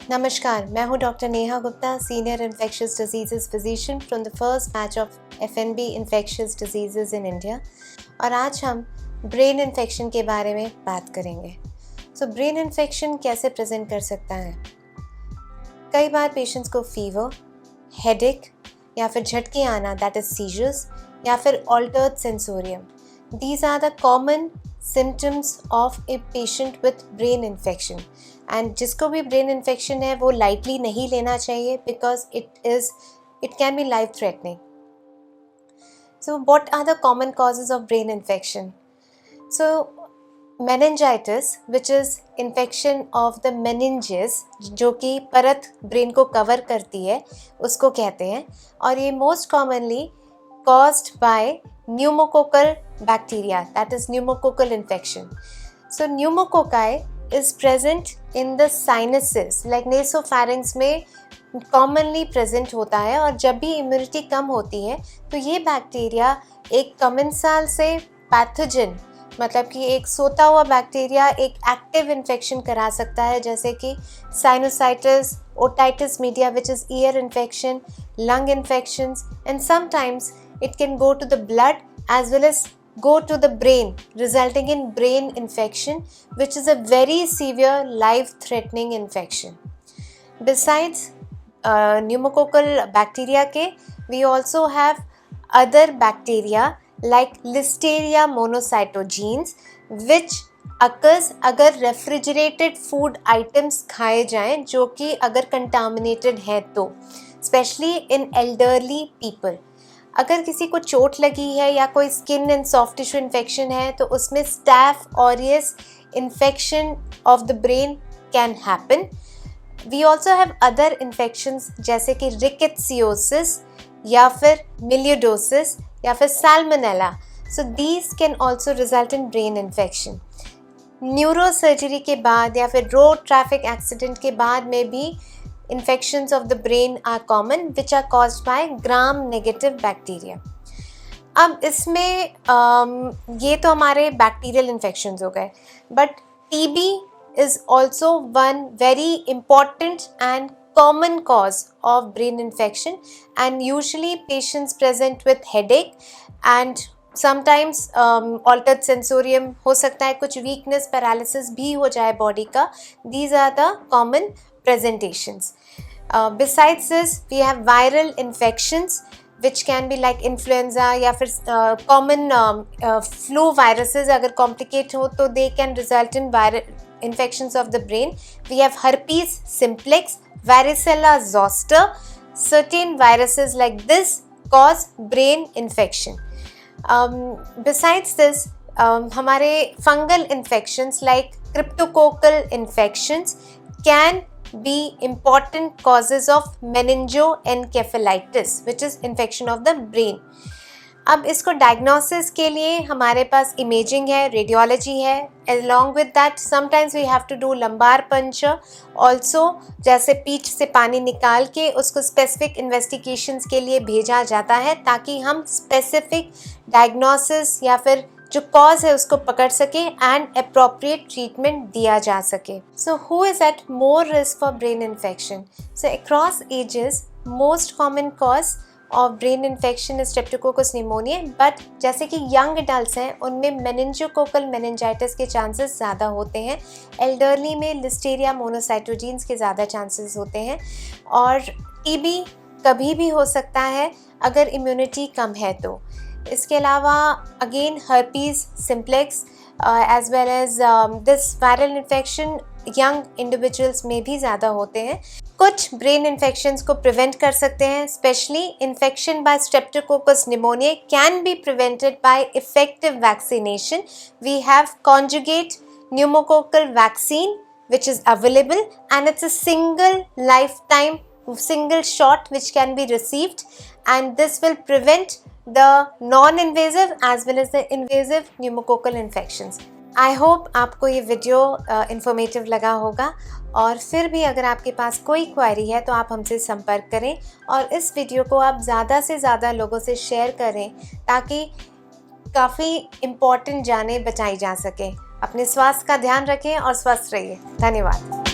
नमस्कार, मैं हूं doctor Neha Gupta, senior infectious disease physician from the first batch of एफएनबी infectious disease in India. और आज हम ब्रेन इन्फेक्शन के बारे में बात करेंगे। ब्रेन इन्फेक्शन कैसे प्रेजेंट कर सकता है? कई बार पेशेंट्स को फीवर, हेडेक या फिर झटके आना, दैट इज सीजर्स, या फिर altered sensorium, these are the common symptoms of a patient with brain infection. And जिसको भी ब्रेन इन्फेक्शन है वो लाइटली नहीं लेना चाहिए, because it can be life threatening. So what are the common causes of brain infection? So meningitis, which is infection of the meninges, जो कि परत ब्रेन को कवर करती है, उसको कहते हैं। और ये most commonly caused by pneumococcal bacteria, that is pneumococcal infection. So pneumococci is present in the sinuses, like nasopharynx में कॉमनली प्रेजेंट होता है। और जब भी इम्यूनिटी कम होती है तो ये बैक्टीरिया एक कमेंसाल से पैथोजन, मतलब कि एक सोता हुआ बैक्टीरिया एक एक्टिव इन्फेक्शन करा सकता है, जैसे कि sinusitis, otitis media which is ear infection, lung infections, and sometimes it can go to the blood as well as go to the brain, resulting in brain infection, which is a very severe life-threatening infection. Besides pneumococcal bacteria के, we also have other bacteria like Listeria monocytogenes, which occurs अगर refrigerated food items खाए जाएं जो कि अगर contaminated है तो, especially in elderly people. अगर किसी को चोट लगी है या कोई skin and soft tissue infection है तो उसमें staph aureus infection of the brain can happen. We also have other infections जैसे कि रिकेट्सियोसिस या फिर मिलियोडोसिस या फिर salmonella. So these can also result in brain infection. Neuro surgery के बाद या फिर रोड ट्रैफिक एक्सीडेंट के बाद में भी infections of the brain are common, which are caused by gram negative bacteria. अब इसमें ये तो हमारे बैक्टीरियल इन्फेक्शंस हो गए, but TB is also one very important and common cause of brain infection, and usually patients present with headache and sometimes altered sensorium हो सकता है, कुछ weakness, paralysis भी हो जाए बॉडी का। These are the common presentations. Besides this, we have viral infections which can be like influenza या फिर common flu viruses अगर complicate हो तो they can result in viral infections of the brain. We have herpes simplex, varicella zoster. Certain viruses like this cause brain infection. Besides this, हमारे fungal infections like cryptococcal infections can be important causes of meningoencephalitis, which is infection of the brain. अब इसको diagnosis के लिए हमारे पास imaging है, radiology है, along with that sometimes we have to do lumbar puncture also, जैसे पीठ से पानी निकाल के उसको स्पेसिफिक इन्वेस्टिगेशंस के लिए भेजा जाता है ताकि हम स्पेसिफिक डायग्नोसिस या फिर जो कॉज है उसको पकड़ सके एंड अप्रोप्रिएट ट्रीटमेंट दिया जा सके। So who is at more risk for brain infection? So across ages most common cause of brain infection is streptococcus pneumoniae, but जैसे कि यंग एडल्ट्स हैं उनमें मेनिंजोकोकल मेनिंजाइटिस के चांसेस ज़्यादा होते हैं। एल्डरली में लिस्टेरिया मोनोसाइटोजीन्स के ज़्यादा चांसेस होते हैं। और टीबी कभी भी हो सकता है अगर इम्यूनिटी कम है तो। इसके अलावा again herpes simplex as well as this viral infection young individuals में भी ज़्यादा होते हैं। कुछ ब्रेन इन्फेक्शंस को प्रिवेंट कर सकते हैं, especially infection by streptococcus pneumoniae can be prevented by effective vaccination. We have conjugate pneumococcal vaccine which is available, and it's a single shot which can be received, and this will prevent the non-invasive as well as the invasive pneumococcal infections. I hope आपको ये video informative लगा होगा, और फिर भी अगर आपके पास कोई क्वेरी है तो आप हमसे संपर्क करें और इस वीडियो को आप ज़्यादा से ज़्यादा लोगों से शेयर करें ताकि काफ़ी इम्पॉर्टेंट जानें बचाई जा सकें। अपने स्वास्थ्य का ध्यान रखें और स्वस्थ रहिए। धन्यवाद।